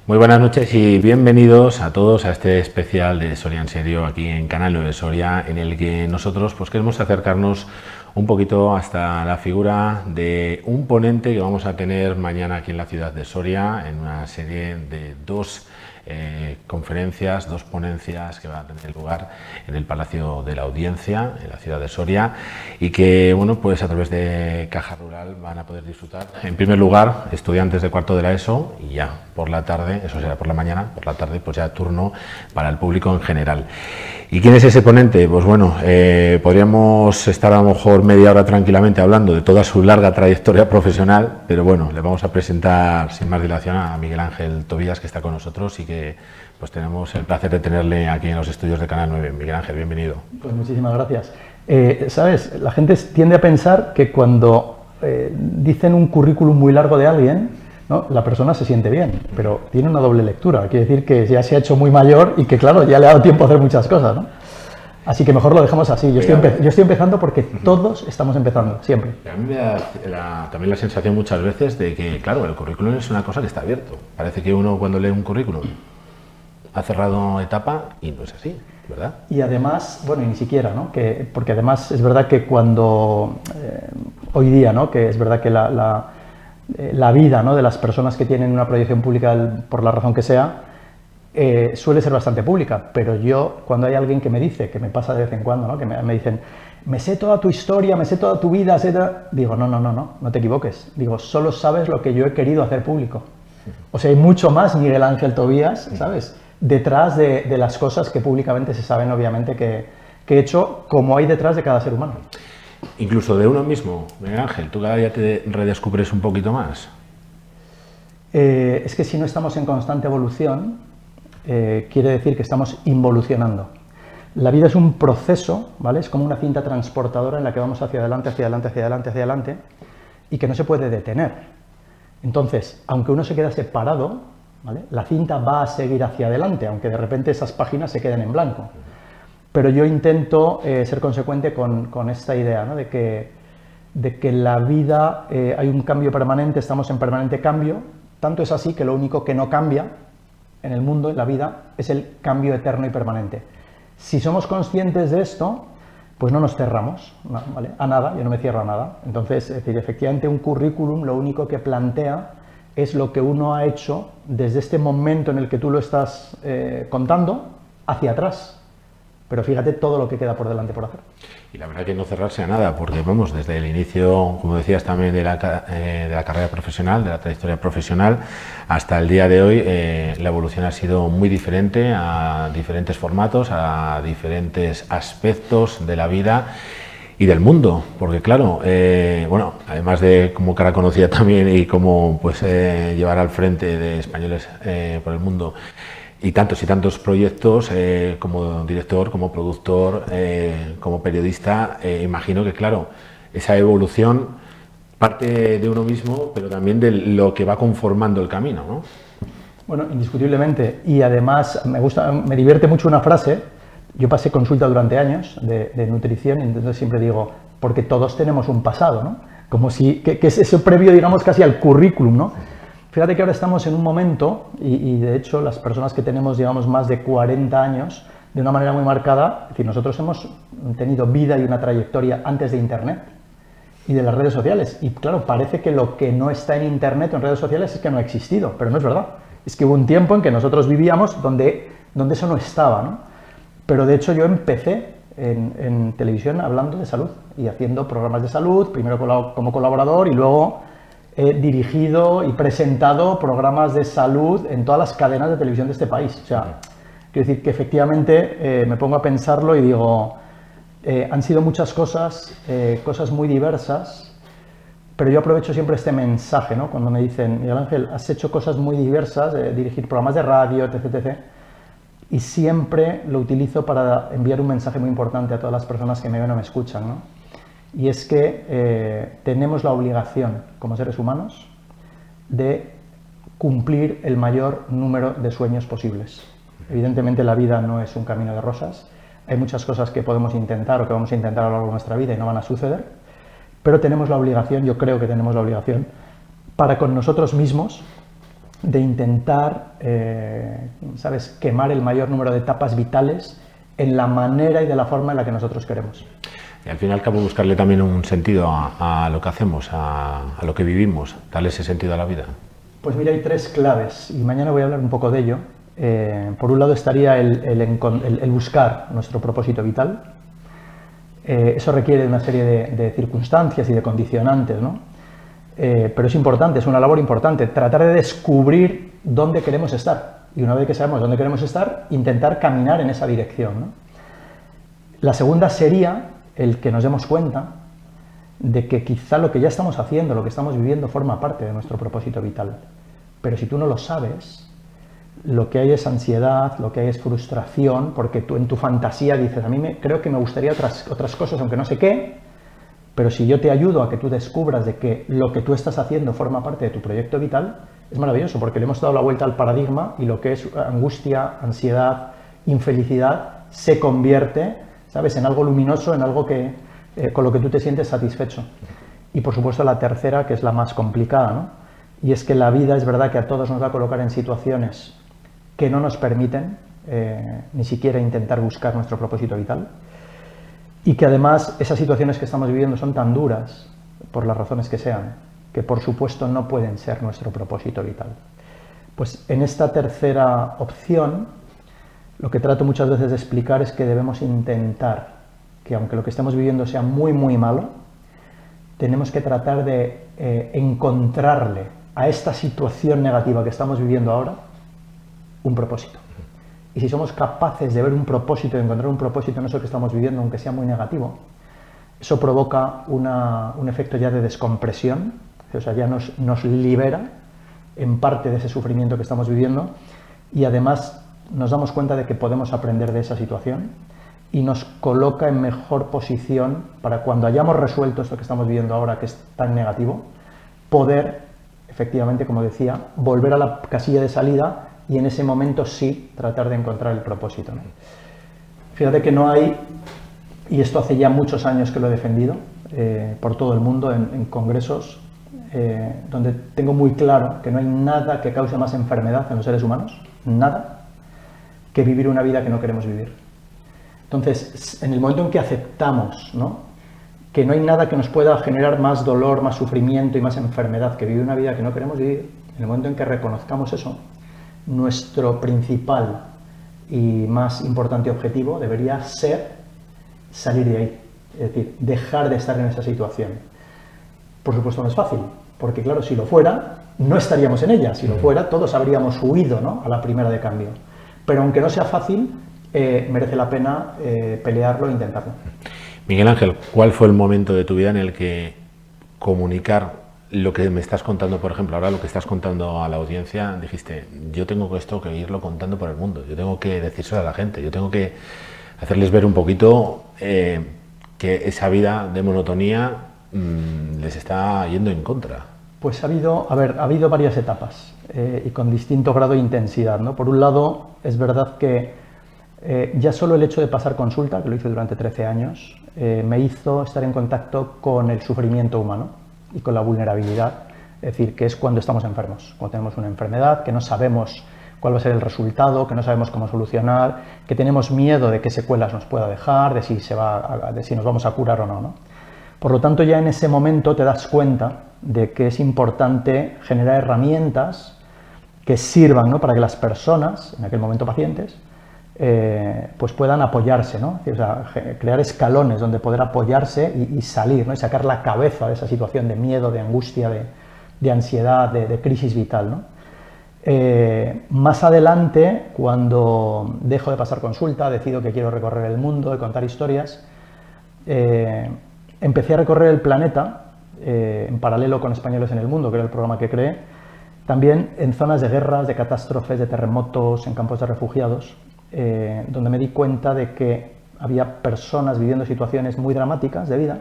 Muy buenas noches y bienvenidos a todos a este especial de Soria en Serio aquí en Canal 9 Soria, en el que nosotros queremos acercarnos un poquito hasta la figura de un ponente que vamos a tener mañana aquí en la ciudad de Soria, en una serie de dos conferencias, dos ponencias que van a tener lugar en el Palacio de la Audiencia, en la ciudad de Soria, y que, bueno, pues a través de Caja Rural van a poder disfrutar. En primer lugar, estudiantes de cuarto de la ESO, y ya por la tarde, eso será por la mañana, por la tarde pues ya turno para el público en general. ¿Y quién es ese ponente? Pues bueno, podríamos estar a lo mejor media hora tranquilamente hablando de toda su larga trayectoria profesional, pero bueno, le vamos a presentar sin más dilación a Miguel Ángel Tobías, que está con nosotros y que pues tenemos el placer de tenerle aquí en los estudios de Canal 9. Miguel Ángel, bienvenido. Pues muchísimas gracias. ¿Sabes? La gente tiende a pensar que cuando dicen un currículum muy largo de alguien, ¿no?, la persona se siente bien, pero tiene una doble lectura. Quiere decir que ya se ha hecho muy mayor y que, claro, ya le ha dado tiempo a hacer muchas cosas, ¿no? Así que mejor lo dejamos así. Yo estoy empezando porque todos estamos empezando, siempre. A mí me da también la sensación muchas veces de que, claro, el currículum es una cosa que está abierto. Parece que uno cuando lee un currículum ha cerrado etapa y no es así, ¿verdad? Y además, bueno, y ni siquiera, ¿no? Porque además es verdad que cuando, hoy día, ¿no?, que es verdad que la vida, ¿no?, de las personas que tienen una proyección pública, por la razón que sea, suele ser bastante pública, pero yo, cuando hay alguien que me dice, que me pasa de vez en cuando, ¿no?, que me dicen, me sé toda tu historia, me sé toda tu vida, digo, no te equivoques, digo, solo sabes lo que yo he querido hacer público. O sea, hay mucho más Miguel Ángel Tobías, ¿sabes?, detrás de las cosas que públicamente se saben, obviamente, que he hecho, como hay detrás de cada ser humano. Incluso de uno mismo, Miguel Ángel, ¿tú cada día te redescubres un poquito más? Es que si no estamos en constante evolución, quiere decir que estamos involucionando. La vida es un proceso, ¿vale? Es como una cinta transportadora en la que vamos hacia adelante, hacia adelante, hacia adelante, hacia adelante, y que no se puede detener. Entonces, aunque uno se quedase parado, ¿vale?, la cinta va a seguir hacia adelante, aunque de repente esas páginas se queden en blanco. Pero yo intento ser consecuente con esta idea, ¿no?, de que la vida hay un cambio permanente, estamos en permanente cambio. Tanto es así que lo único que no cambia en el mundo, en la vida, es el cambio eterno y permanente. Si somos conscientes de esto, pues no nos cerramos, ¿vale?, a nada. Yo no me cierro a nada. Entonces, es decir, efectivamente, un currículum lo único que plantea es lo que uno ha hecho desde este momento en el que tú lo estás contando hacia atrás. Pero fíjate todo lo que queda por delante por hacer. Y la verdad que no cerrarse a nada, porque vamos, desde el inicio, como decías también, de la carrera profesional, de la trayectoria profesional, hasta el día de hoy, la evolución ha sido muy diferente, a diferentes formatos, a diferentes aspectos de la vida y del mundo, porque claro, bueno, además de como cara conocida también y como pues llevar al frente de Españoles por el mundo, y tantos proyectos, como director, como productor, como periodista, imagino que, claro, esa evolución parte de uno mismo, pero también de lo que va conformando el camino, ¿no? Bueno, indiscutiblemente. Y además me divierte mucho una frase. Yo pasé consulta durante años de nutrición y entonces siempre digo, porque todos tenemos un pasado, ¿no? Como si, que es eso previo, digamos, casi al currículum, ¿no? Fíjate que ahora estamos en un momento, y de hecho las personas que tenemos, digamos, más de 40 años, de una manera muy marcada, es decir, nosotros hemos tenido vida y una trayectoria antes de Internet y de las redes sociales. Y claro, parece que lo que no está en Internet o en redes sociales es que no ha existido, pero no es verdad. Es que hubo un tiempo en que nosotros vivíamos donde eso no estaba, ¿no? Pero de hecho yo empecé en televisión hablando de salud y haciendo programas de salud, primero como colaborador y luego he dirigido y presentado programas de salud en todas las cadenas de televisión de este país. O sea, quiero decir que efectivamente me pongo a pensarlo y digo, han sido muchas cosas, cosas muy diversas, pero yo aprovecho siempre este mensaje, ¿no?, cuando me dicen, Miguel Ángel, has hecho cosas muy diversas, dirigir programas de radio, etc., etc., y siempre lo utilizo para enviar un mensaje muy importante a todas las personas que me ven o me escuchan, ¿no? Y es que tenemos la obligación, como seres humanos, de cumplir el mayor número de sueños posibles. Evidentemente la vida no es un camino de rosas, hay muchas cosas que podemos intentar o que vamos a intentar a lo largo de nuestra vida y no van a suceder, pero tenemos la obligación, yo creo que tenemos la obligación, para con nosotros mismos de intentar, ¿sabes?, quemar el mayor número de etapas vitales en la manera y de la forma en la que nosotros queremos. Y al fin y al cabo buscarle también un sentido a lo que hacemos, a lo que vivimos, darle ese sentido a la vida. Pues mira, hay 3 claves y mañana voy a hablar un poco de ello. Por un lado estaría el buscar nuestro propósito vital. Eso requiere de una serie de circunstancias y de condicionantes, ¿no? Pero es importante, es una labor importante, tratar de descubrir dónde queremos estar. Y una vez que sabemos dónde queremos estar, intentar caminar en esa dirección, ¿no? La segunda sería el que nos demos cuenta de que quizá lo que ya estamos haciendo, lo que estamos viviendo, forma parte de nuestro propósito vital. Pero si tú no lo sabes, lo que hay es ansiedad, lo que hay es frustración, porque tú en tu fantasía dices, a mí creo que me gustaría otras cosas, aunque no sé qué, pero si yo te ayudo a que tú descubras de que lo que tú estás haciendo forma parte de tu proyecto vital, es maravilloso, porque le hemos dado la vuelta al paradigma y lo que es angustia, ansiedad, infelicidad, se convierte, ¿sabes?, en algo luminoso, en algo que, con lo que tú te sientes satisfecho. Y por supuesto la tercera, que es la más complicada, ¿no? Y es que la vida es verdad que a todos nos va a colocar en situaciones que no nos permiten ni siquiera intentar buscar nuestro propósito vital, y que además esas situaciones que estamos viviendo son tan duras, por las razones que sean, que por supuesto no pueden ser nuestro propósito vital. Pues en esta tercera opción, lo que trato muchas veces de explicar es que debemos intentar que, aunque lo que estemos viviendo sea muy, muy malo, tenemos que tratar de encontrarle a esta situación negativa que estamos viviendo ahora un propósito. Y si somos capaces de ver un propósito, de encontrar un propósito en eso que estamos viviendo, aunque sea muy negativo, eso provoca un efecto ya de descompresión, o sea, ya nos libera en parte de ese sufrimiento que estamos viviendo, y además nos damos cuenta de que podemos aprender de esa situación y nos coloca en mejor posición para cuando hayamos resuelto esto que estamos viviendo ahora, que es tan negativo, poder, efectivamente, como decía, volver a la casilla de salida y en ese momento sí tratar de encontrar el propósito, ¿no? Fíjate que no hay, y esto hace ya muchos años que lo he defendido por todo el mundo en congresos, donde tengo muy claro que no hay nada que cause más enfermedad en los seres humanos, nada, que vivir una vida que no queremos vivir. Entonces, en el momento en que aceptamos, ¿no?, que no hay nada que nos pueda generar más dolor, más sufrimiento y más enfermedad que vivir una vida que no queremos vivir, en el momento en que reconozcamos eso, nuestro principal y más importante objetivo debería ser salir de ahí, es decir, dejar de estar en esa situación. Por supuesto no es fácil, porque claro, si lo fuera, no estaríamos en ella. Si lo fuera, todos habríamos huido, ¿no?, a la primera de cambio. Pero aunque no sea fácil, merece la pena pelearlo e intentarlo. Miguel Ángel, ¿cuál fue el momento de tu vida en el que comunicar lo que me estás contando, por ejemplo, ahora lo que estás contando a la audiencia, dijiste, yo tengo esto que irlo contando por el mundo, yo tengo que decírselo a la gente, yo tengo que hacerles ver un poquito que esa vida de monotonía les está yendo en contra? Pues ha habido varias etapas y con distinto grado de intensidad, ¿no? Por un lado, es verdad que ya solo el hecho de pasar consulta, que lo hice durante 13 años, me hizo estar en contacto con el sufrimiento humano y con la vulnerabilidad, es decir, que es cuando estamos enfermos, cuando tenemos una enfermedad, que no sabemos cuál va a ser el resultado, que no sabemos cómo solucionar, que tenemos miedo de qué secuelas nos pueda dejar, de si nos vamos a curar o no, ¿no? Por lo tanto, ya en ese momento te das cuenta de que es importante generar herramientas que sirvan, ¿no?, para que las personas, en aquel momento pacientes, pues puedan apoyarse, ¿no? O sea, crear escalones donde poder apoyarse y salir, ¿no?, y sacar la cabeza de esa situación de miedo, de angustia, de ansiedad, de crisis vital, ¿no? Más adelante, cuando dejo de pasar consulta, decido que quiero recorrer el mundo y contar historias, empecé a recorrer el planeta en paralelo con Españoles en el Mundo, que era el programa que creé, también en zonas de guerras, de catástrofes, de terremotos, en campos de refugiados, donde me di cuenta de que había personas viviendo situaciones muy dramáticas de vida,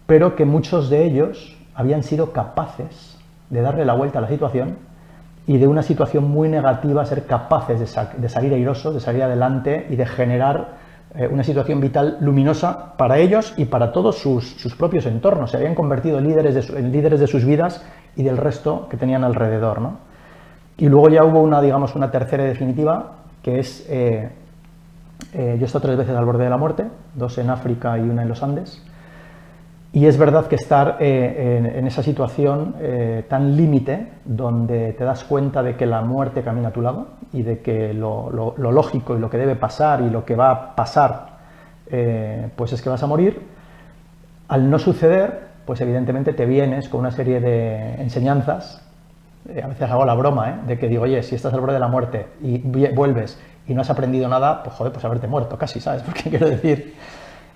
pero que muchos de ellos habían sido capaces de darle la vuelta a la situación y de una situación muy negativa ser capaces de salir airosos, de salir adelante y de generar una situación vital luminosa para ellos y para todos sus propios entornos. Se habían convertido en líderes de sus vidas y del resto que tenían alrededor, ¿no? Y luego ya hubo una, digamos, una tercera y definitiva, que es, yo he estado 3 veces al borde de la muerte, 2 en África y 1 en los Andes, y es verdad que estar en esa situación tan límite, donde te das cuenta de que la muerte camina a tu lado, y de que lo lógico y lo que debe pasar y lo que va a pasar, pues es que vas a morir, al no suceder, pues evidentemente te vienes con una serie de enseñanzas. A veces hago la broma, de que digo, oye, si estás al borde de la muerte y vuelves y no has aprendido nada, pues joder, pues haberte muerto casi, ¿sabes? Porque quiero decir,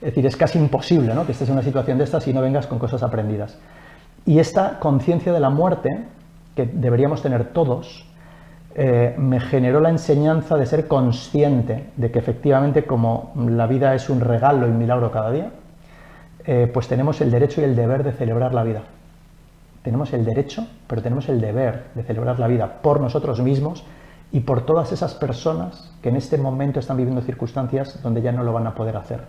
es casi imposible, ¿no?, que estés en una situación de estas y no vengas con cosas aprendidas. Y esta conciencia de la muerte, que deberíamos tener todos, me generó la enseñanza de ser consciente de que efectivamente, como la vida es un regalo y un milagro cada día, pues tenemos el derecho y el deber de celebrar la vida. Tenemos el derecho, pero tenemos el deber de celebrar la vida por nosotros mismos y por todas esas personas que en este momento están viviendo circunstancias donde ya no lo van a poder hacer.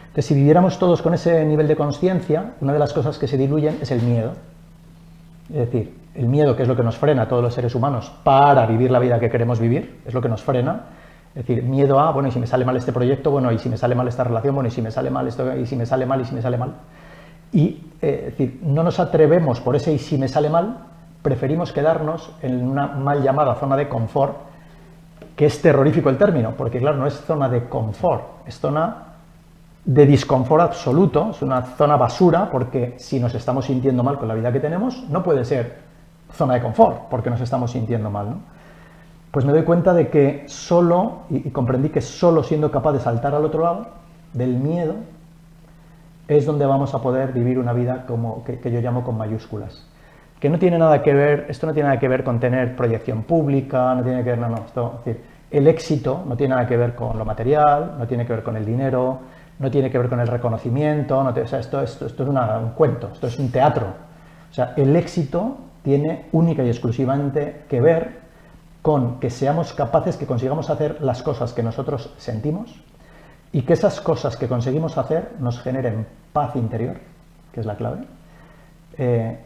Entonces, si viviéramos todos con ese nivel de conciencia, una de las cosas que se diluyen es el miedo. Es decir, el miedo, que es lo que nos frena a todos los seres humanos para vivir la vida que queremos vivir, es lo que nos frena. Es decir, miedo a, bueno, y si me sale mal este proyecto, bueno, y si me sale mal esta relación, bueno, y si me sale mal esto, y si me sale mal, y si me sale mal. Y, es decir, no nos atrevemos por ese y si me sale mal, preferimos quedarnos en una mal llamada zona de confort, que es terrorífico el término, porque claro, no es zona de confort, es zona de disconfort absoluto, es una zona basura, porque si nos estamos sintiendo mal con la vida que tenemos, no puede ser zona de confort, porque nos estamos sintiendo mal, ¿no? Pues me doy cuenta de que solo, y comprendí que solo siendo capaz de saltar al otro lado del miedo, es donde vamos a poder vivir una vida como que yo llamo con mayúsculas. Que no tiene nada que ver, esto no tiene nada que ver con tener proyección pública, no tiene que ver, esto, es decir, el éxito no tiene nada que ver con lo material, no tiene que ver con el dinero, no tiene que ver con el reconocimiento, o sea, esto es un cuento, esto es un teatro. O sea, el éxito tiene única y exclusivamente que ver con que seamos capaces, que consigamos hacer las cosas que nosotros sentimos, y que esas cosas que conseguimos hacer nos generen paz interior, que es la clave,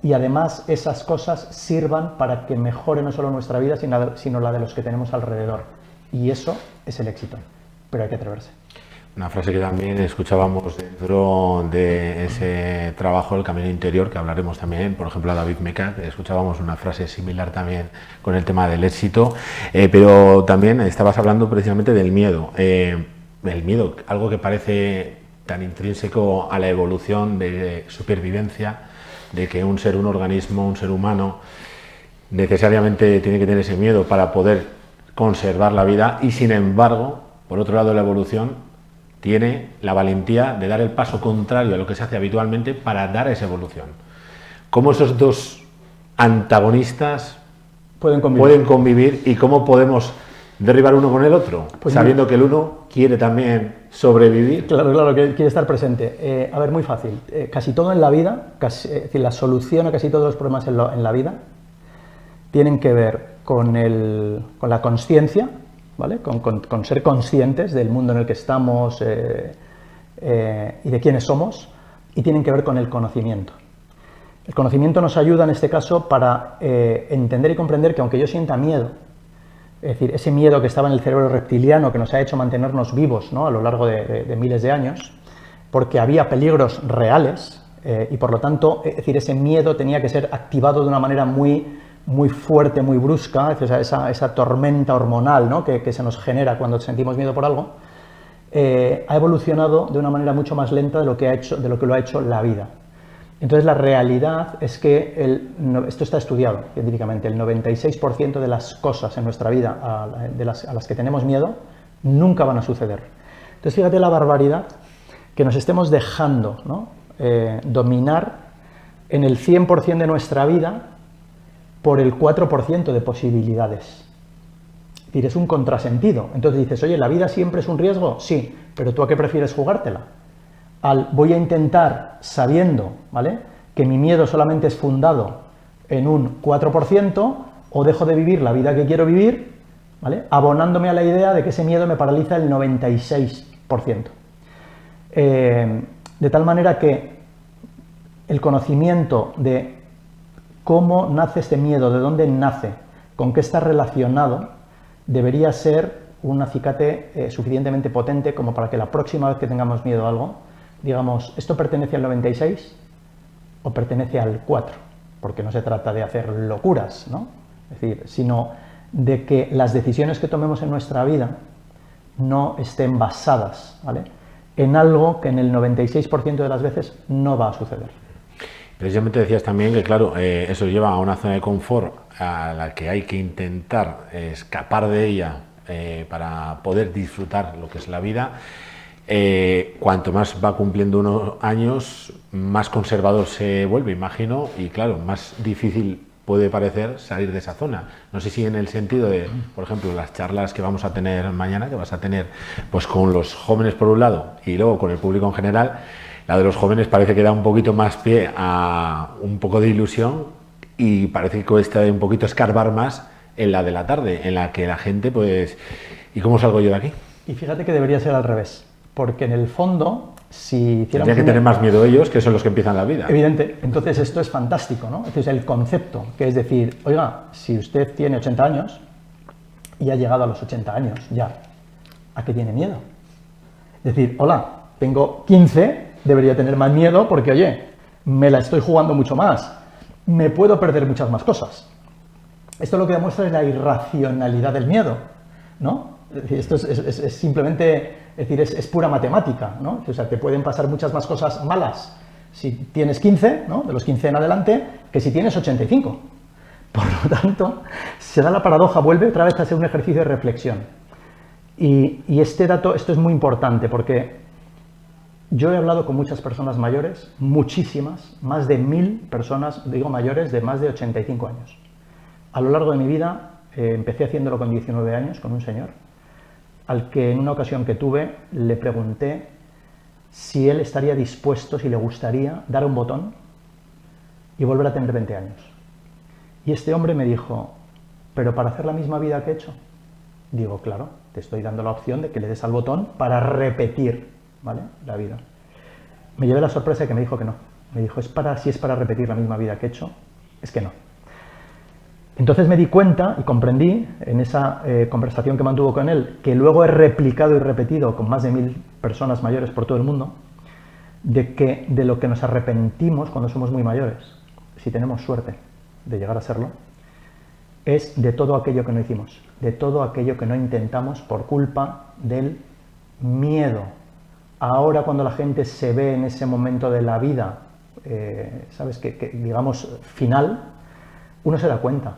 y además esas cosas sirvan para que mejore no solo nuestra vida, sino la de los que tenemos alrededor. Y eso es el éxito, pero hay que atreverse. Una frase que también escuchábamos dentro de ese trabajo, el camino interior, que hablaremos también, por ejemplo, a David Meca, que escuchábamos una frase similar también con el tema del éxito, pero también estabas hablando precisamente del miedo. El miedo, algo que parece tan intrínseco a la evolución de supervivencia, de que un organismo, un ser humano, necesariamente tiene que tener ese miedo para poder conservar la vida, y sin embargo, por otro lado, la evolución tiene la valentía de dar el paso contrario a lo que se hace habitualmente para dar esa evolución. ¿Cómo esos dos antagonistas pueden convivir y cómo podemos derribar uno con el otro, pues sabiendo que el uno quiere también sobrevivir? Claro, que quiere estar presente. A ver, muy fácil. Casi todo en la vida, es decir, la solución a casi todos los problemas en la vida tienen que ver con la consciencia, ¿vale? Con ser conscientes del mundo en el que estamos y de quiénes somos, y tienen que ver con el conocimiento. El conocimiento nos ayuda en este caso para entender y comprender que aunque yo sienta miedo, es decir, ese miedo que estaba en el cerebro reptiliano que nos ha hecho mantenernos vivos, ¿no?, a lo largo de miles de años, porque había peligros reales y por lo tanto, es decir, ese miedo tenía que ser activado de una manera muy fuerte, muy brusca, esa tormenta hormonal, ¿no?, que se nos genera cuando sentimos miedo por algo, ha evolucionado de una manera mucho más lenta de lo que lo ha hecho la vida. Entonces la realidad es que, esto está estudiado científicamente, el 96% de las cosas en nuestra vida a las que tenemos miedo nunca van a suceder. Entonces fíjate la barbaridad que nos estemos dejando, ¿no?, dominar en el 100% de nuestra vida por el 4% de posibilidades. Es decir, es un contrasentido. Entonces dices, oye, ¿la vida siempre es un riesgo? Sí, pero ¿tú a qué prefieres jugártela? Voy a intentar, sabiendo, ¿vale?, que mi miedo solamente es fundado en un 4%, o dejo de vivir la vida que quiero vivir, ¿vale?, abonándome a la idea de que ese miedo me paraliza el 96%. De tal manera que el conocimiento de cómo nace este miedo, de dónde nace, con qué está relacionado, debería ser un acicate suficientemente potente como para que la próxima vez que tengamos miedo a algo, digamos, ¿esto pertenece al 96 o pertenece al 4? Porque no se trata de hacer locuras, ¿no? Es decir, sino de que las decisiones que tomemos en nuestra vida no estén basadas, ¿vale?, en algo que en el 96% de las veces no va a suceder. Precisamente decías también que, claro, eso lleva a una zona de confort a la que hay que intentar escapar de ella para poder disfrutar lo que es la vida. Cuanto más va cumpliendo unos años, más conservador se vuelve, imagino, y claro, más difícil puede parecer salir de esa zona. No sé si en el sentido de, por ejemplo, las charlas que vamos a tener mañana, que vas a tener pues con los jóvenes por un lado y luego con el público en general, la de los jóvenes parece que da un poquito más pie a un poco de ilusión y parece que cuesta un poquito escarbar más en la de la tarde, en la que la gente pues, ¿y cómo salgo yo de aquí? Y fíjate que debería ser al revés, porque en el fondo, si hiciéramos... Tendría que tener más miedo ellos, que son los que empiezan la vida. Evidente, entonces esto es fantástico, ¿no? Entonces el concepto, que es decir, oiga, si usted tiene 80 años y ha llegado a los 80 años ya, ¿a qué tiene miedo? Es decir, hola, tengo 15, debería tener más miedo porque, oye, me la estoy jugando mucho más, me puedo perder muchas más cosas. Esto lo que demuestra es la irracionalidad del miedo, ¿no? Es decir, esto es simplemente, es decir, es pura matemática, ¿no? O sea, te pueden pasar muchas más cosas malas si tienes 15, ¿no?, de los 15 en adelante, que si tienes 85. Por lo tanto, se da la paradoja, vuelve otra vez a ser un ejercicio de reflexión. Y este dato, esto es muy importante porque yo he hablado con muchas personas mayores, muchísimas, más de 1000 personas, digo mayores, de más de 85 años. A lo largo de mi vida, empecé haciéndolo con 19 años, con un señor, al que en una ocasión que tuve le pregunté si él estaría dispuesto, si le gustaría dar un botón y volver a tener 20 años. Y este hombre me dijo, ¿pero para hacer la misma vida que he hecho? Digo, claro, te estoy dando la opción de que le des al botón para repetir, ¿vale?, la vida. Me llevé la sorpresa de que me dijo que no. Me dijo, si es para repetir la misma vida que he hecho, es que no. Entonces me di cuenta y comprendí en esa conversación que mantuvo con él, que luego he replicado y repetido con más de 1000 personas mayores por todo el mundo, de que de lo que nos arrepentimos cuando somos muy mayores, si tenemos suerte de llegar a serlo, es de todo aquello que no hicimos, de todo aquello que no intentamos por culpa del miedo. Ahora cuando la gente se ve en ese momento de la vida, ¿sabes?, que digamos final, uno se da cuenta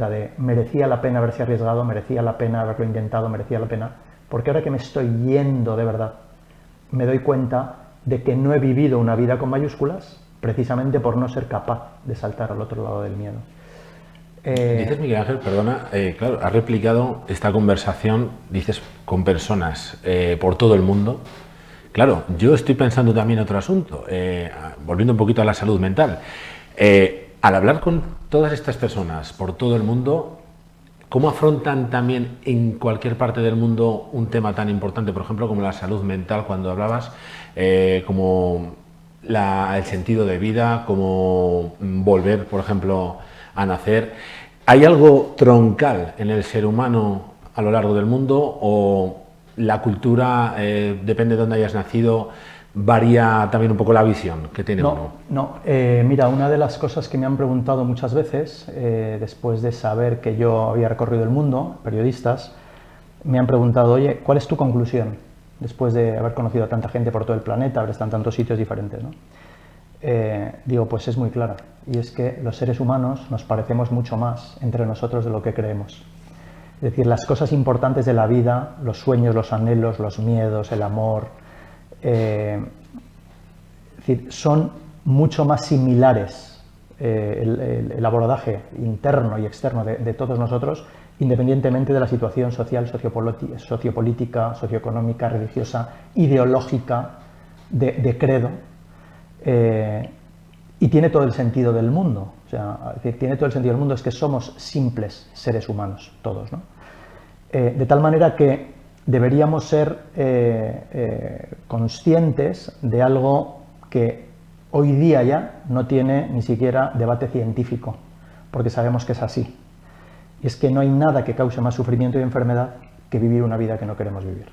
de merecía la pena haberse arriesgado, merecía la pena haberlo intentado, merecía la pena, porque ahora que me estoy yendo de verdad, me doy cuenta de que no he vivido una vida con mayúsculas precisamente por no ser capaz de saltar al otro lado del miedo. Dices, Miguel Ángel, perdona, claro, has replicado esta conversación, dices, con personas por todo el mundo. Claro, yo estoy pensando también en otro asunto, volviendo un poquito a la salud mental. Al hablar con todas estas personas por todo el mundo, ¿cómo afrontan también en cualquier parte del mundo un tema tan importante, por ejemplo, como la salud mental, cuando hablabas, como el sentido de vida, como volver, por ejemplo, a nacer? ¿Hay algo troncal en el ser humano a lo largo del mundo o la cultura, depende de dónde hayas nacido, varía también un poco la visión que tiene uno? No, mira, una de las cosas que me han preguntado muchas veces, después de saber que yo había recorrido el mundo, periodistas, me han preguntado, oye, ¿cuál es tu conclusión? Después de haber conocido a tanta gente por todo el planeta, haber estado en tantos sitios diferentes, ¿no? Digo, pues es muy clara, y es que los seres humanos nos parecemos mucho más entre nosotros de lo que creemos. Es decir, las cosas importantes de la vida, los sueños, los anhelos, los miedos, el amor, es decir, son mucho más similares, el abordaje interno y externo de todos nosotros, independientemente de la situación social, sociopolítica, socioeconómica, religiosa, ideológica, de credo, y tiene todo el sentido del mundo. O sea, tiene todo el sentido del mundo, es que somos simples seres humanos, todos, ¿no? De tal manera que deberíamos ser conscientes de algo que hoy día ya no tiene ni siquiera debate científico, porque sabemos que es así. y es que no hay nada que cause más sufrimiento y enfermedad que vivir una vida que no queremos vivir.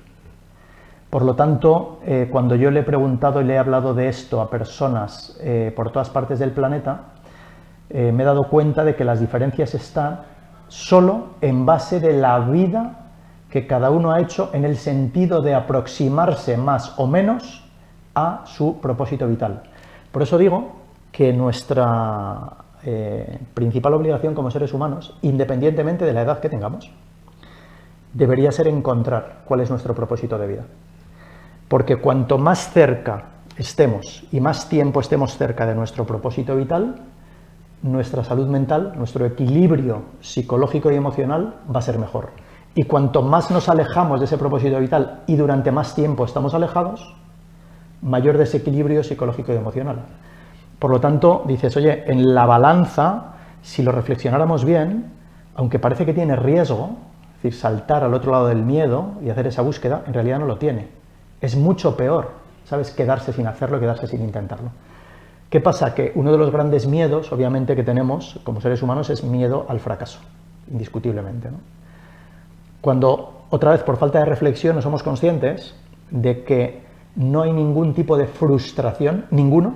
Por lo tanto, cuando yo le he preguntado y le he hablado de esto a personas por todas partes del planeta, me he dado cuenta de que las diferencias están solo en base de la vida que cada uno ha hecho en el sentido de aproximarse más o menos a su propósito vital. Por eso digo que nuestra principal obligación como seres humanos, independientemente de la edad que tengamos, debería ser encontrar cuál es nuestro propósito de vida. Porque cuanto más cerca estemos y más tiempo estemos cerca de nuestro propósito vital, nuestra salud mental, nuestro equilibrio psicológico y emocional va a ser mejor. Y cuanto más nos alejamos de ese propósito vital y durante más tiempo estamos alejados, mayor desequilibrio psicológico y emocional. Por lo tanto, dices, oye, en la balanza, si lo reflexionáramos bien, aunque parece que tiene riesgo, es decir, saltar al otro lado del miedo y hacer esa búsqueda, en realidad no lo tiene. Es mucho peor, ¿sabes?, quedarse sin hacerlo, quedarse sin intentarlo. ¿Qué pasa? Que uno de los grandes miedos, obviamente, que tenemos como seres humanos es miedo al fracaso, indiscutiblemente, ¿no? Cuando, otra vez, por falta de reflexión, no somos conscientes de que no hay ningún tipo de frustración, ninguno,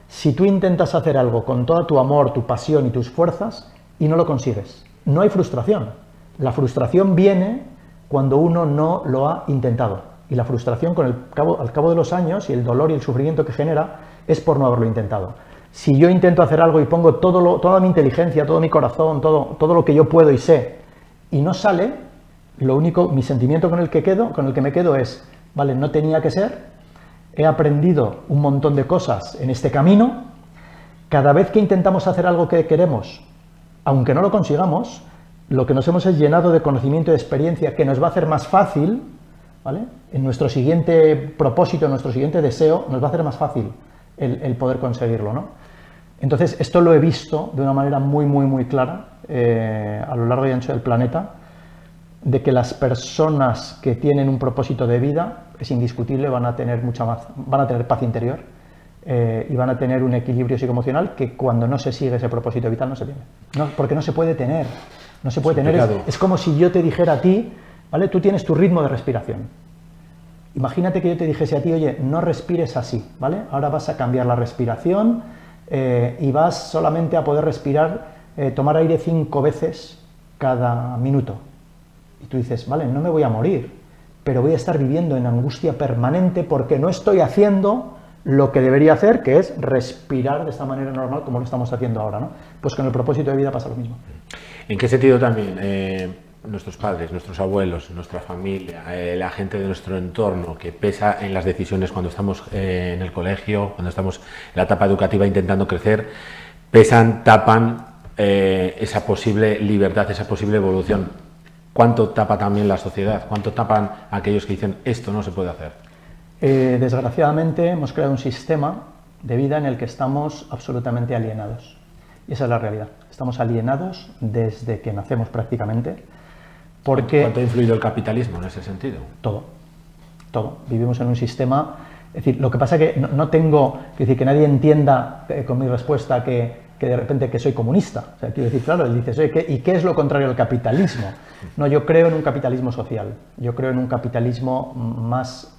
si tú intentas hacer algo con todo tu amor, tu pasión y tus fuerzas y no lo consigues. No hay frustración. La frustración viene cuando uno no lo ha intentado. Y la frustración, al cabo de los años, y el dolor y el sufrimiento que genera, es por no haberlo intentado. Si yo intento hacer algo y pongo toda mi inteligencia, todo mi corazón, todo lo que yo puedo y sé, y no sale, mi sentimiento con el que me quedo es, vale, no tenía que ser, he aprendido un montón de cosas en este camino, cada vez que intentamos hacer algo que queremos, aunque no lo consigamos, lo que nos hemos es llenado de conocimiento y de experiencia que nos va a hacer más fácil, ¿vale?, en nuestro siguiente propósito, en nuestro siguiente deseo, nos va a hacer más fácil el poder conseguirlo, ¿no? Entonces, esto lo he visto de una manera muy, muy, muy clara a lo largo y ancho del planeta, de que las personas que tienen un propósito de vida, es indiscutible, van a tener paz interior y van a tener un equilibrio psicoemocional que cuando no se sigue ese propósito vital no se tiene. Porque no se puede tener. No se puede tener. Es como si yo te dijera a ti, ¿vale?, tú tienes tu ritmo de respiración. Imagínate que yo te dijese a ti, oye, no respires así, ¿vale? Ahora vas a cambiar la respiración y vas solamente a poder respirar, tomar aire 5 veces cada minuto. Y tú dices, vale, no me voy a morir, pero voy a estar viviendo en angustia permanente porque no estoy haciendo lo que debería hacer, que es respirar de esta manera normal como lo estamos haciendo ahora, ¿no? Pues con el propósito de vida pasa lo mismo. ¿En qué sentido también nuestros padres, nuestros abuelos, nuestra familia, la gente de nuestro entorno que pesa en las decisiones cuando estamos en el colegio, cuando estamos en la etapa educativa intentando crecer, tapan esa posible libertad, esa posible evolución? ¿Cuánto tapa también la sociedad? ¿Cuánto tapan aquellos que dicen esto no se puede hacer? Desgraciadamente hemos creado un sistema de vida en el que estamos absolutamente alienados. Y esa es la realidad. Estamos alienados desde que nacemos prácticamente. Porque ¿Cuánto ha influido el capitalismo en ese sentido? Todo. Vivimos en un sistema. Es decir, lo que pasa es que no tengo que decir que nadie entienda con mi respuesta que de repente que soy comunista. O sea, quiero decir, claro, él dice, oye, ¿y qué es lo contrario al capitalismo? No, yo creo en un capitalismo social. Yo creo en un capitalismo más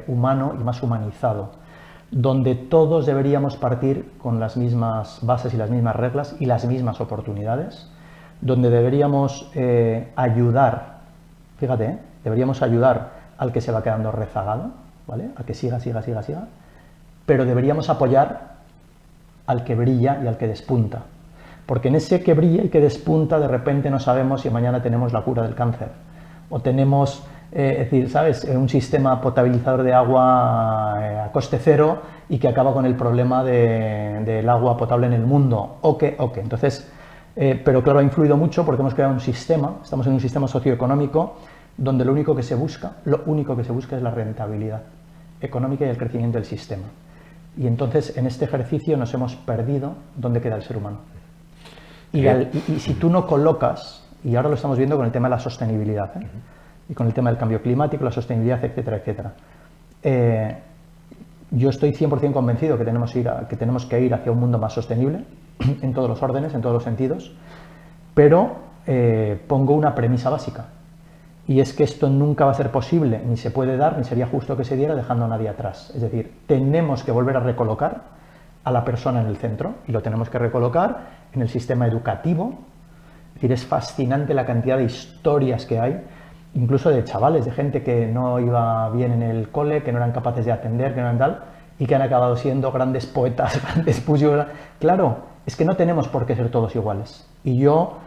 humano y más humanizado, donde todos deberíamos partir con las mismas bases y las mismas reglas y las mismas oportunidades, donde deberíamos ayudar, fíjate, deberíamos ayudar al que se va quedando rezagado, ¿vale?, a que siga, pero deberíamos apoyar al que brilla y al que despunta, porque en ese que brilla y que despunta de repente no sabemos si mañana tenemos la cura del cáncer, o tenemos, es decir, ¿sabes?, un sistema potabilizador de agua a coste cero y que acaba con el problema del agua potable en el mundo, o que. Entonces, pero claro, ha influido mucho porque hemos creado un sistema, estamos en un sistema socioeconómico donde lo único que se busca es la rentabilidad económica y el crecimiento del sistema. Y entonces en este ejercicio nos hemos perdido dónde queda el ser humano. Y si tú no colocas, y ahora lo estamos viendo con el tema de la sostenibilidad, y con el tema del cambio climático, la sostenibilidad, etcétera, etcétera. Yo estoy 100% convencido que tenemos que ir hacia un mundo más sostenible, en todos los órdenes, en todos los sentidos, pero pongo una premisa básica. Y es que esto nunca va a ser posible, ni se puede dar, ni sería justo que se diera dejando a nadie atrás. Es decir, tenemos que volver a recolocar a la persona en el centro y lo tenemos que recolocar en el sistema educativo. Es decir, es fascinante la cantidad de historias que hay, incluso de chavales, de gente que no iba bien en el cole, que no eran capaces de atender, que no eran tal, y que han acabado siendo grandes poetas, grandes poetas. Claro, es que no tenemos por qué ser todos iguales. Y yo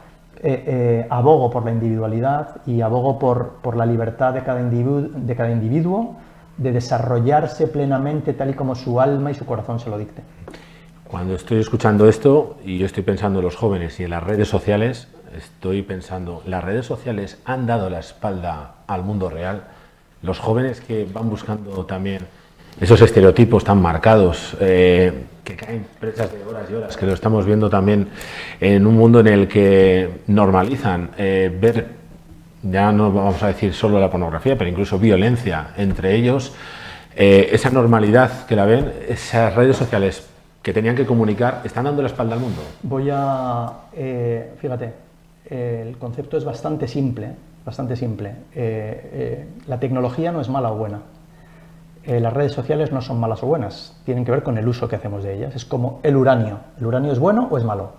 abogo por la individualidad y abogo por la libertad de cada individuo de desarrollarse plenamente tal y como su alma y su corazón se lo dicte. Cuando estoy escuchando esto y yo estoy pensando en los jóvenes y en las redes sociales, estoy pensando, las redes sociales han dado la espalda al mundo real. Los jóvenes que van buscando también esos estereotipos tan marcados, que caen presas de horas y horas, que lo estamos viendo también en un mundo en el que normalizan ver, ya no vamos a decir solo la pornografía, pero incluso violencia entre ellos, esa normalidad que la ven, esas redes sociales que tenían que comunicar, ¿están dando la espalda al mundo? Fíjate, el concepto es bastante simple, la tecnología no es mala o buena. Las redes sociales no son malas o buenas, tienen que ver con el uso que hacemos de ellas. Es como el uranio. ¿El uranio es bueno o es malo?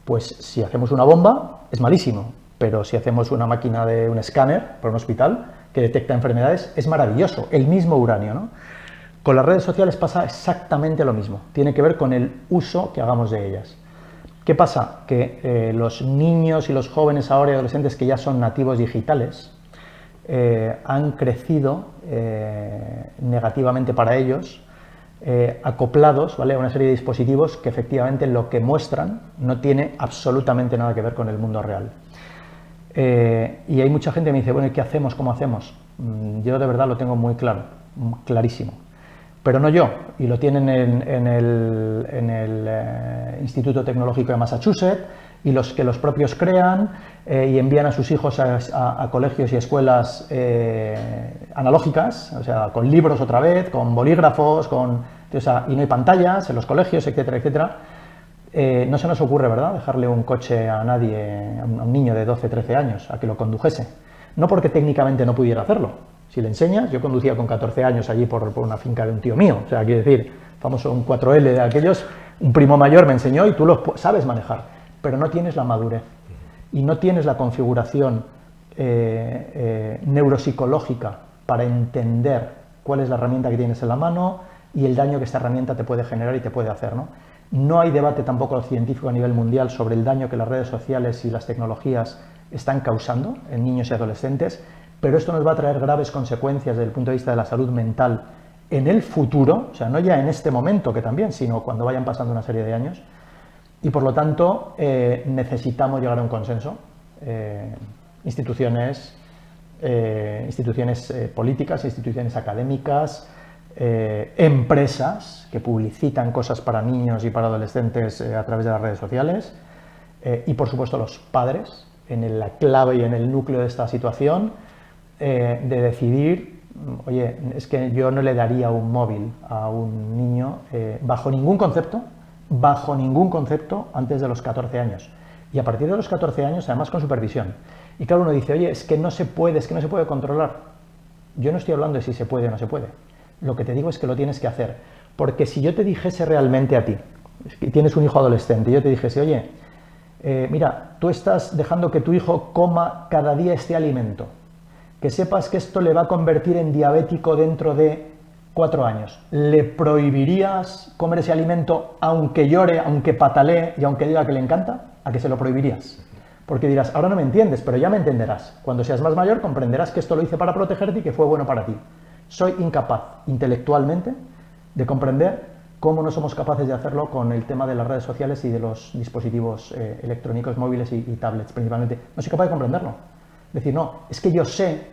Pues si hacemos una bomba, es malísimo, pero si hacemos una máquina de un escáner para un hospital que detecta enfermedades, es maravilloso, el mismo uranio, ¿no? Con las redes sociales pasa exactamente lo mismo, tiene que ver con el uso que hagamos de ellas. ¿Qué pasa? Que los niños y los jóvenes ahora y adolescentes que ya son nativos digitales, han crecido negativamente para ellos, acoplados, ¿vale?, a una serie de dispositivos que efectivamente lo que muestran no tiene absolutamente nada que ver con el mundo real. Y hay mucha gente que me dice, bueno, ¿y qué hacemos? ¿Cómo hacemos? Yo de verdad lo tengo muy claro, clarísimo. Pero no yo, y lo tienen en el Instituto Tecnológico de Massachusetts, y los que los propios crean y envían a sus hijos a colegios y escuelas analógicas, o sea, con libros otra vez, con bolígrafos, y no hay pantallas en los colegios, etcétera, etcétera. No se nos ocurre, ¿verdad?, dejarle un coche a nadie, a un niño de 12, 13 años, a que lo condujese. No porque técnicamente no pudiera hacerlo. Si le enseñas, yo conducía con 14 años allí por una finca de un tío mío, o sea, quiero decir, famoso un 4L de aquellos, un primo mayor me enseñó y tú lo sabes manejar, pero no tienes la madurez y no tienes la configuración neuropsicológica para entender cuál es la herramienta que tienes en la mano y el daño que esta herramienta te puede generar y te puede hacer, ¿no? No hay debate tampoco científico a nivel mundial sobre el daño que las redes sociales y las tecnologías están causando en niños y adolescentes, pero esto nos va a traer graves consecuencias desde el punto de vista de la salud mental en el futuro, o sea, no ya en este momento que también, sino cuando vayan pasando una serie de años, y por lo tanto necesitamos llegar a un consenso. Instituciones políticas, instituciones académicas, empresas que publicitan cosas para niños y para adolescentes a través de las redes sociales, y por supuesto los padres, en la clave y en el núcleo de esta situación, de decidir, oye, es que yo no le daría un móvil a un niño bajo ningún concepto, antes de los 14 años. Y a partir de los 14 años, además con supervisión. Y claro, uno dice, oye, es que no se puede controlar. Yo no estoy hablando de si se puede o no se puede. Lo que te digo es que lo tienes que hacer. Porque si yo te dijese realmente a ti, que tienes un hijo adolescente, y yo te dijese, oye, mira, tú estás dejando que tu hijo coma cada día este alimento, que sepas que esto le va a convertir en diabético dentro de 4 años. ¿Le prohibirías comer ese alimento aunque llore, aunque patalee y aunque diga que le encanta? ¿A que se lo prohibirías? Porque dirás, ahora no me entiendes, pero ya me entenderás. Cuando seas más mayor comprenderás que esto lo hice para protegerte y que fue bueno para ti. Soy incapaz intelectualmente de comprender cómo no somos capaces de hacerlo con el tema de las redes sociales y de los dispositivos electrónicos, móviles y tablets principalmente. No soy capaz de comprenderlo. Es decir, no, es que yo sé,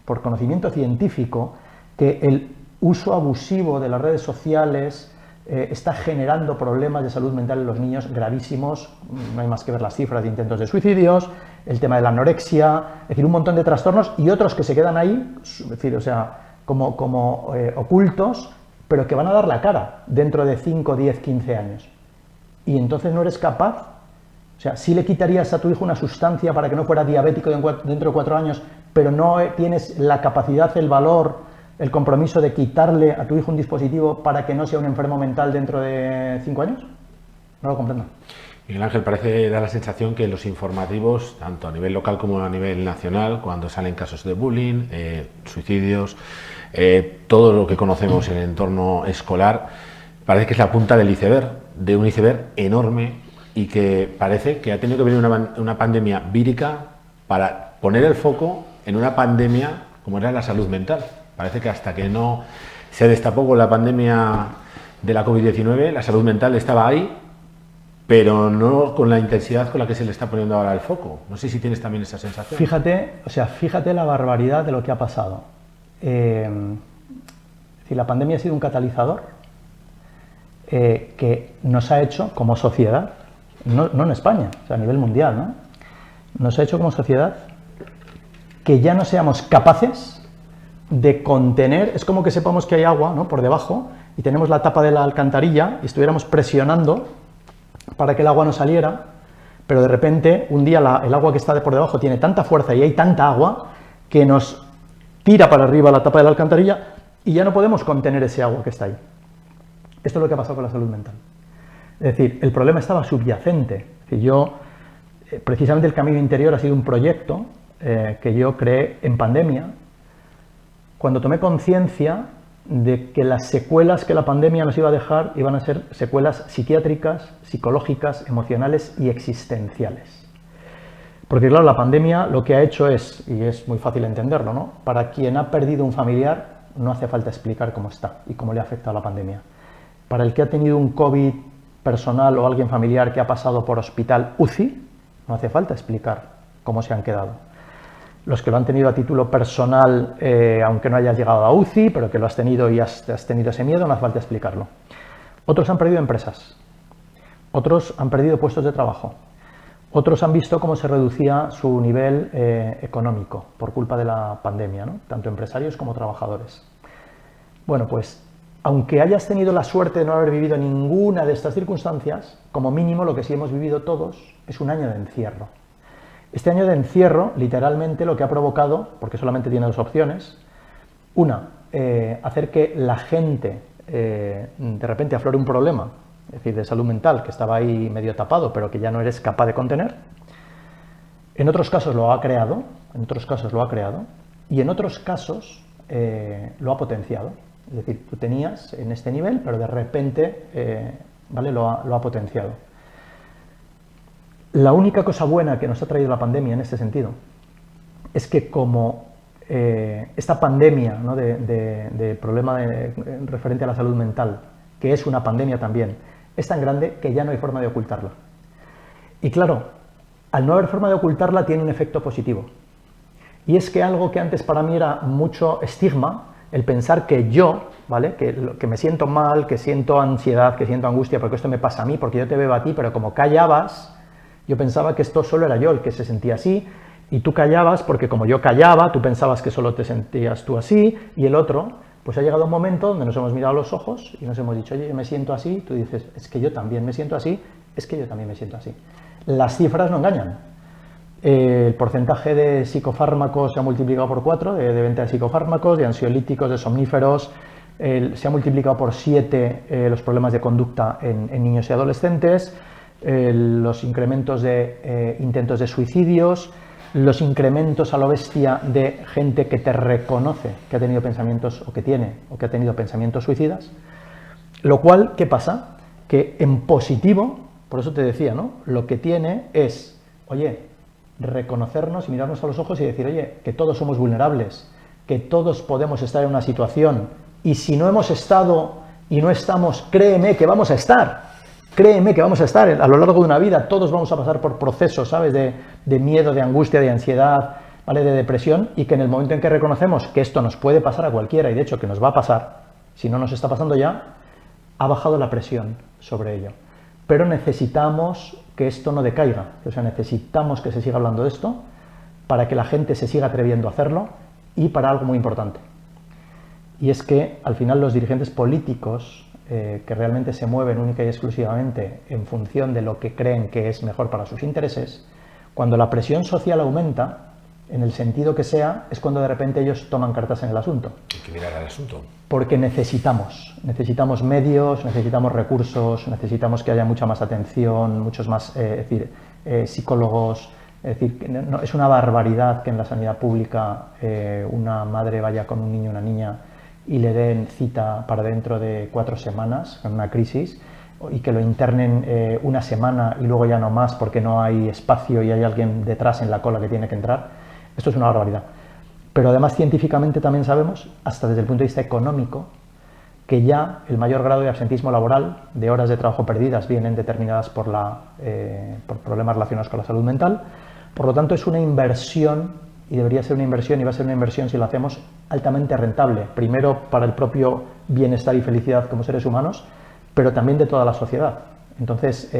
por conocimiento científico, que el uso abusivo de las redes sociales está generando problemas de salud mental en los niños gravísimos. No hay más que ver las cifras de intentos de suicidios, el tema de la anorexia, es decir, un montón de trastornos y otros que se quedan ahí, es decir, o sea, como ocultos, pero que van a dar la cara dentro de 5, 10, 15 años. Y entonces no eres capaz O sea, sí le quitarías a tu hijo una sustancia para que no fuera diabético dentro de 4 años, pero no tienes la capacidad, el valor, el compromiso de quitarle a tu hijo un dispositivo para que no sea un enfermo mental dentro de 5 años. No lo comprendo. Miguel Ángel, parece dar la sensación que los informativos, tanto a nivel local como a nivel nacional, cuando salen casos de bullying, suicidios, todo lo que conocemos en el entorno escolar, parece que es la punta del iceberg, de un iceberg enorme, y que parece que ha tenido que venir una pandemia vírica para poner el foco en una pandemia como era la salud mental. Parece que hasta que no se destapó con la pandemia de la COVID-19, la salud mental estaba ahí, pero no con la intensidad con la que se le está poniendo ahora el foco. No sé si tienes también esa sensación. Fíjate la barbaridad de lo que ha pasado. Es decir, la pandemia ha sido un catalizador que nos ha hecho como sociedad, no en España, o sea, a nivel mundial, ¿no? Nos ha hecho como sociedad que ya no seamos capaces de contener, es como que sepamos que hay agua, ¿no?, por debajo, y tenemos la tapa de la alcantarilla y estuviéramos presionando para que el agua no saliera, pero de repente un día el agua que está por debajo tiene tanta fuerza y hay tanta agua que nos tira para arriba la tapa de la alcantarilla y ya no podemos contener ese agua que está ahí. Esto es lo que ha pasado con la salud mental. Es decir, el problema estaba subyacente. Es decir, precisamente el Camino Interior ha sido un proyecto que yo creé en pandemia, cuando tomé conciencia de que las secuelas que la pandemia nos iba a dejar iban a ser secuelas psiquiátricas, psicológicas, emocionales y existenciales. Porque claro, la pandemia lo que ha hecho es, y es muy fácil entenderlo, ¿no?, para quien ha perdido un familiar no hace falta explicar cómo está y cómo le ha afectado la pandemia. Para el que ha tenido un COVID personal o alguien familiar que ha pasado por hospital UCI, no hace falta explicar cómo se han quedado. Los que lo han tenido a título personal, aunque no hayas llegado a UCI, pero que lo has tenido y has tenido ese miedo, no hace falta explicarlo. Otros han perdido empresas, otros han perdido puestos de trabajo, otros han visto cómo se reducía su nivel económico por culpa de la pandemia, ¿no?, tanto empresarios como trabajadores. Bueno, pues aunque hayas tenido la suerte de no haber vivido ninguna de estas circunstancias, como mínimo lo que sí hemos vivido todos es un año de encierro. Este año de encierro, literalmente, lo que ha provocado, porque solamente tiene 2 opciones, una, hacer que la gente, de repente aflore un problema, es decir, de salud mental, que estaba ahí medio tapado, pero que ya no eres capaz de contener. En otros casos lo ha creado, y en otros casos lo ha potenciado. Es decir, tú tenías en este nivel, pero de repente lo ha potenciado. La única cosa buena que nos ha traído la pandemia en este sentido es que como esta pandemia, ¿no?, de problema referente a la salud mental, que es una pandemia también, es tan grande que ya no hay forma de ocultarla. Y claro, al no haber forma de ocultarla tiene un efecto positivo. Y es que algo que antes para mí era mucho estigma, el pensar que yo, ¿vale?, que me siento mal, que siento ansiedad, que siento angustia, porque esto me pasa a mí, porque yo te veo a ti, pero como callabas, yo pensaba que esto solo era yo el que se sentía así, y tú callabas porque como yo callaba, tú pensabas que solo te sentías tú así, y el otro, pues ha llegado un momento donde nos hemos mirado a los ojos y nos hemos dicho, oye, yo me siento así, tú dices, es que yo también me siento así, es que yo también me siento así. Las cifras no engañan. El porcentaje de psicofármacos se ha multiplicado por 4, de venta de psicofármacos, de ansiolíticos, de somníferos, se ha multiplicado por 7 los problemas de conducta en niños y adolescentes, los incrementos de intentos de suicidios, los incrementos a lo bestia de gente que te reconoce que ha tenido pensamientos o que ha tenido pensamientos suicidas, lo cual, ¿qué pasa? Que en positivo, por eso te decía, ¿no?, lo que tiene es, oye, reconocernos y mirarnos a los ojos y decir, oye, que todos somos vulnerables, que todos podemos estar en una situación, y si no hemos estado y no estamos, créeme que vamos a estar. Créeme que vamos a estar a lo largo de una vida, todos vamos a pasar por procesos, ¿sabes?, de miedo, de angustia, de ansiedad, ¿vale?, de depresión, y que en el momento en que reconocemos que esto nos puede pasar a cualquiera, y de hecho que nos va a pasar, si no nos está pasando ya, ha bajado la presión sobre ello. Pero necesitamos que esto no decaiga, o sea, necesitamos que se siga hablando de esto para que la gente se siga atreviendo a hacerlo y para algo muy importante. Y es que al final los dirigentes políticos que realmente se mueven única y exclusivamente en función de lo que creen que es mejor para sus intereses, cuando la presión social aumenta, en el sentido que sea, es cuando de repente ellos toman cartas en el asunto. Hay que mirar al asunto. Porque necesitamos medios, necesitamos recursos, necesitamos que haya mucha más atención, muchos más psicólogos. Es decir, no, es una barbaridad que en la sanidad pública una madre vaya con un niño o una niña y le den cita para dentro de 4 semanas, con una crisis, y que lo internen una semana y luego ya no más porque no hay espacio y hay alguien detrás en la cola que tiene que entrar. Esto es una barbaridad. Pero además científicamente también sabemos, hasta desde el punto de vista económico, que ya el mayor grado de absentismo laboral, de horas de trabajo perdidas, vienen determinadas por problemas relacionados con la salud mental. Por lo tanto, es una inversión, y debería ser una inversión, y va a ser una inversión si lo hacemos altamente rentable. Primero, para el propio bienestar y felicidad como seres humanos, pero también de toda la sociedad. Entonces,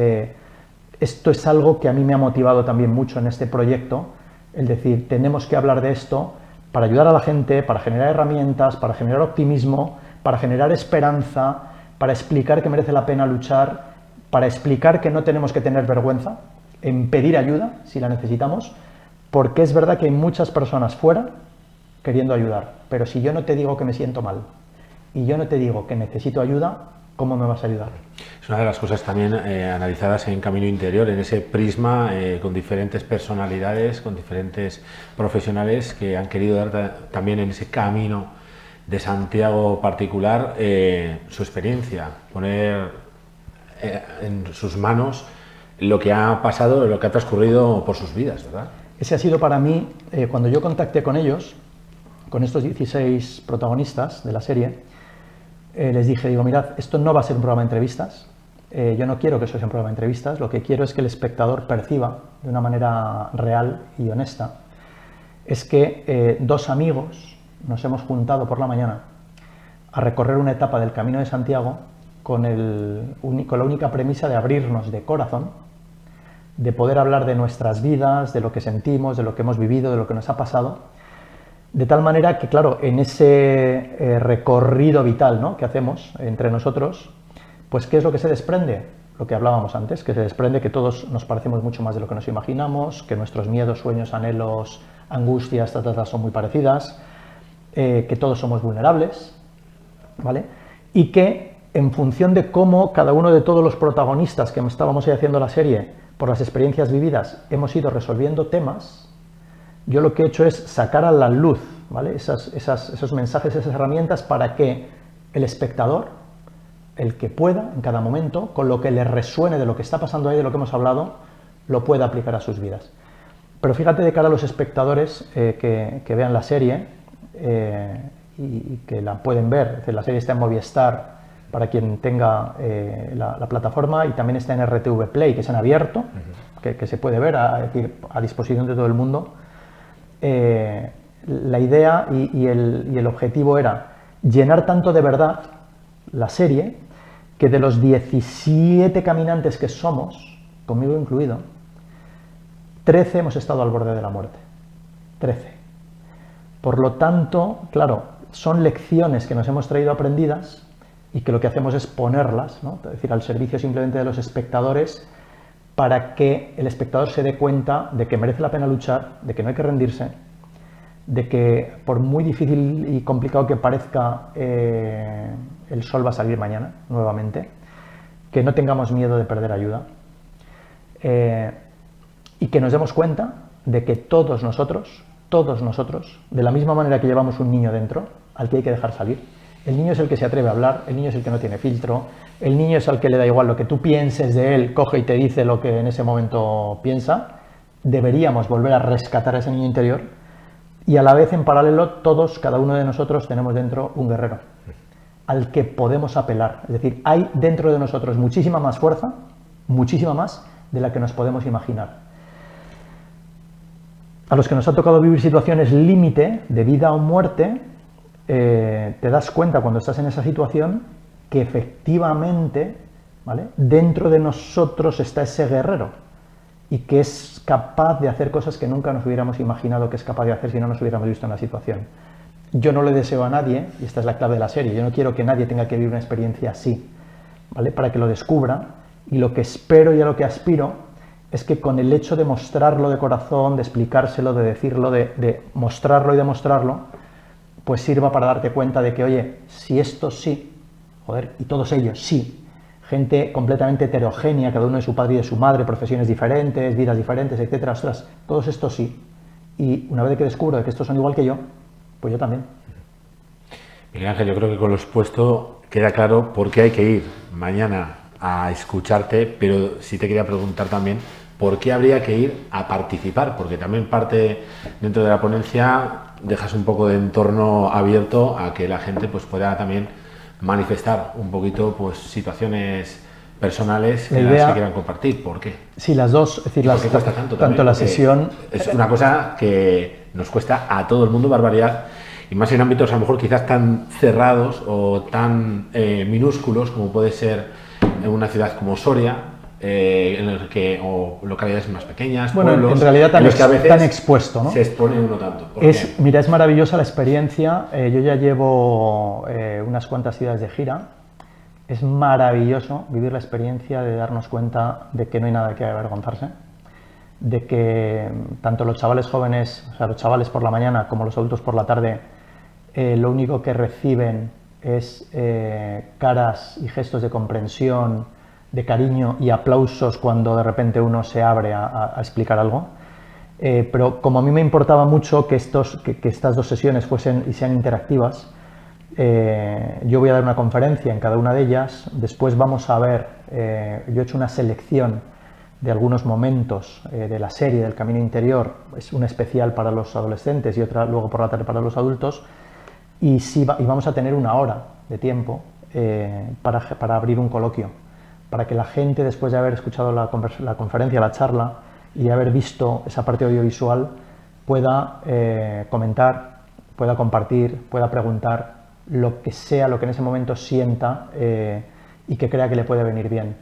esto es algo que a mí me ha motivado también mucho en este proyecto, el decir, tenemos que hablar de esto para ayudar a la gente, para generar herramientas, para generar optimismo, para generar esperanza, para explicar que merece la pena luchar, para explicar que no tenemos que tener vergüenza en pedir ayuda si la necesitamos, porque es verdad que hay muchas personas fuera queriendo ayudar, pero si yo no te digo que me siento mal y yo no te digo que necesito ayuda, ¿cómo me vas a ayudar? Es una de las cosas también analizadas en Camino Interior, en ese prisma con diferentes personalidades, con diferentes profesionales que han querido dar también en ese camino de Santiago particular su experiencia, poner en sus manos lo que ha pasado, lo que ha transcurrido por sus vidas, ¿verdad? Ese ha sido para mí, cuando yo contacté con ellos, con estos 16 protagonistas de la serie, les dije, mirad, esto no va a ser un programa de entrevistas, yo no quiero que eso sea un programa de entrevistas, lo que quiero es que el espectador perciba de una manera real y honesta, es que 2 amigos nos hemos juntado por la mañana a recorrer una etapa del Camino de Santiago con la única premisa de abrirnos de corazón, de poder hablar de nuestras vidas, de lo que sentimos, de lo que hemos vivido, de lo que nos ha pasado, de tal manera que, claro, en ese recorrido vital, ¿no?, que hacemos entre nosotros, pues ¿qué es lo que se desprende? Lo que hablábamos antes, que se desprende que todos nos parecemos mucho más de lo que nos imaginamos, que nuestros miedos, sueños, anhelos, angustias, son muy parecidas, que todos somos vulnerables, ¿vale? Y que en función de cómo cada uno de todos los protagonistas que estábamos ahí haciendo la serie, por las experiencias vividas, hemos ido resolviendo temas, yo lo que he hecho es sacar a la luz, ¿vale?, esos mensajes, esas herramientas para que el espectador, el que pueda en cada momento, con lo que le resuene de lo que está pasando ahí, de lo que hemos hablado, lo pueda aplicar a sus vidas. Pero fíjate, de cara a los espectadores que vean la serie y que la pueden ver, es decir, la serie está en Movistar para quien tenga la plataforma, y también está en RTV Play, que es en abierto, que se puede ver a disposición de todo el mundo. La idea y el objetivo era llenar tanto de verdad la serie que de los 17 caminantes que somos, conmigo incluido, 13 hemos estado al borde de la muerte. 13. Por lo tanto, claro, son lecciones que nos hemos traído aprendidas y que lo que hacemos es ponerlas, ¿no?, es decir, al servicio simplemente de los espectadores, para que el espectador se dé cuenta de que merece la pena luchar, de que no hay que rendirse, de que por muy difícil y complicado que parezca, el sol va a salir mañana nuevamente, que no tengamos miedo de perder ayuda, y que nos demos cuenta de que todos nosotros, de la misma manera que llevamos un niño dentro, al que hay que dejar salir. El niño es el que se atreve a hablar, el niño es el que no tiene filtro, el niño es al que le da igual lo que tú pienses de él, coge y te dice lo que en ese momento piensa. Deberíamos volver a rescatar a ese niño interior, y a la vez, en paralelo, todos, cada uno de nosotros, tenemos dentro un guerrero al que podemos apelar. Es decir, hay dentro de nosotros muchísima más fuerza, muchísima más de la que nos podemos imaginar. A los que nos ha tocado vivir situaciones límite, de vida o muerte, te das cuenta cuando estás en esa situación que efectivamente, ¿vale?, dentro de nosotros está ese guerrero, y que es capaz de hacer cosas que nunca nos hubiéramos imaginado que es capaz de hacer si no nos hubiéramos visto en la situación. yo no le deseo a nadie, y esta es la clave de la serie, yo no quiero que nadie tenga que vivir una experiencia así, ¿vale? Para que lo descubra, y lo que espero y a lo que aspiro es que con el hecho de mostrarlo de corazón, de explicárselo, de decirlo, de mostrarlo y demostrarlo, pues sirva para darte cuenta de que, oye, si estos sí, joder, y todos ellos sí, gente completamente heterogénea, cada uno de su padre y de su madre, profesiones diferentes, vidas diferentes, etcétera, ostras, todos estos sí. Y una vez que descubro que estos son igual que yo, pues yo también. Miguel Ángel, yo creo que con lo expuesto queda claro por qué hay que ir mañana a escucharte, pero sí te quería preguntar también por qué habría que ir a participar, porque también parte dentro de la ponencia dejas un poco de entorno abierto a que la gente pues pueda también manifestar un poquito pues situaciones personales que las que quieran compartir. ¿Por qué? Sí, las dos, es decir, ¿Por qué cuesta tanto la sesión... Es una cosa que nos cuesta a todo el mundo barbaridad, y más en ámbitos a lo mejor quizás tan cerrados o tan minúsculos como puede ser en una ciudad como Soria, en el que, o localidades más pequeñas, bueno, pueblos, en realidad tan, en los que a veces tan expuesto, ¿no? Se expone uno tanto. Mira, es maravillosa la experiencia. Yo ya llevo unas cuantas ciudades de gira. Es maravilloso vivir la experiencia de darnos cuenta de que no hay nada que avergonzarse, de que tanto los chavales jóvenes, o sea, los chavales por la mañana como los adultos por la tarde, lo único que reciben es caras y gestos de comprensión, de cariño y aplausos cuando de repente uno se abre a explicar algo. Pero como a mí me importaba mucho que estas dos sesiones fuesen y sean interactivas, yo voy a dar una conferencia en cada una de ellas. Después vamos a ver, yo he hecho una selección de algunos momentos de la serie del Camino Interior, es una especial para los adolescentes y otra luego por la tarde para los adultos, y vamos a tener una hora de tiempo para abrir un coloquio, para que la gente, después de haber escuchado la conferencia, la charla, y haber visto esa parte audiovisual, pueda comentar, pueda compartir, pueda preguntar lo que sea, lo que en ese momento sienta y que crea que le puede venir bien.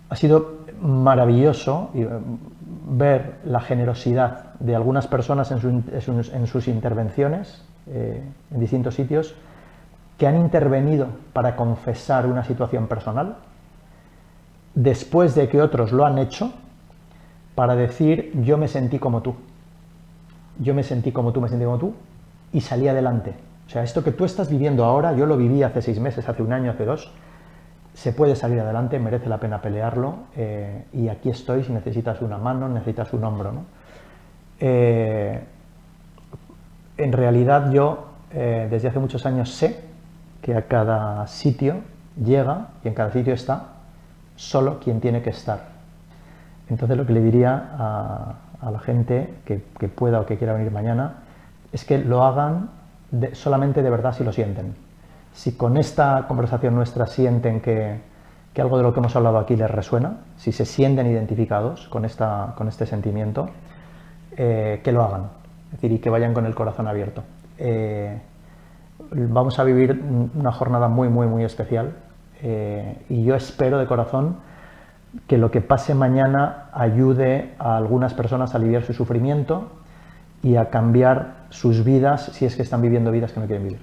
Ha sido maravilloso ver la generosidad de algunas personas en sus intervenciones en distintos sitios, que han intervenido para confesar una situación personal, después de que otros lo han hecho, para decir: yo me sentí como tú, yo me sentí como tú, me sentí como tú, y salí adelante. O sea, esto que tú estás viviendo ahora, yo lo viví hace 6 meses, hace 1 año, hace 2, se puede salir adelante, merece la pena pelearlo, y aquí estoy si necesitas una mano, necesitas un hombro, ¿no? En realidad yo, desde hace muchos años, sé que a cada sitio llega y en cada sitio está solo quien tiene que estar. Entonces lo que le diría a la gente que pueda o que quiera venir mañana es que lo hagan solamente de verdad si lo sienten. Si con esta conversación nuestra sienten que algo de lo que hemos hablado aquí les resuena, si se sienten identificados con este sentimiento, que lo hagan, es decir, y que vayan con el corazón abierto. Vamos a vivir una jornada muy, muy, muy especial, y yo espero de corazón que lo que pase mañana ayude a algunas personas a aliviar su sufrimiento y a cambiar sus vidas si es que están viviendo vidas que no quieren vivir.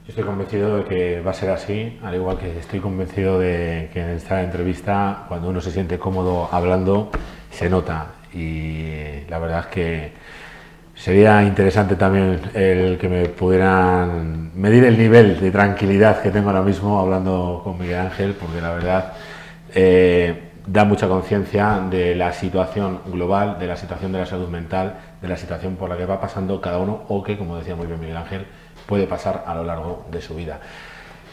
Yo estoy convencido de que va a ser así, al igual que estoy convencido de que en esta entrevista, cuando uno se siente cómodo hablando, se nota, y la verdad es que sería interesante también el que me pudieran medir el nivel de tranquilidad que tengo ahora mismo hablando con Miguel Ángel, porque la verdad da mucha conciencia de la situación global, de la situación de la salud mental, de la situación por la que va pasando cada uno, o que, como decía muy bien Miguel Ángel, puede pasar a lo largo de su vida.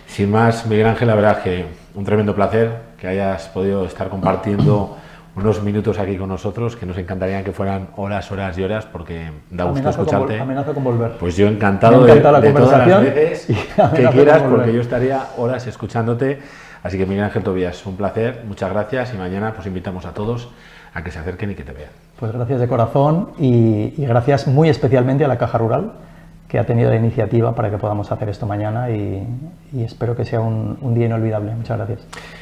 Sin más, Miguel Ángel, la verdad es que un tremendo placer que hayas podido estar compartiendo unos minutos aquí con nosotros, que nos encantaría que fueran horas, horas y horas, porque da gusto escucharte. Amenazo con volver. Pues yo encantado de todas las veces que quieras, porque yo estaría horas escuchándote. Así que Miguel Ángel Tobías, un placer, muchas gracias, y mañana pues invitamos a todos a que se acerquen y que te vean. Pues gracias de corazón, y gracias muy especialmente a la Caja Rural, que ha tenido la iniciativa para que podamos hacer esto mañana, y espero que sea un día inolvidable. Muchas gracias.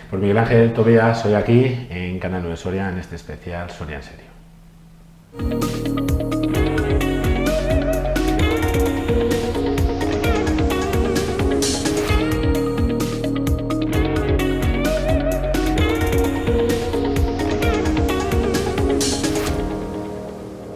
Pues Miguel Ángel Tobías, hoy aquí en Canal 9 Soria, en este especial Soria en Serio.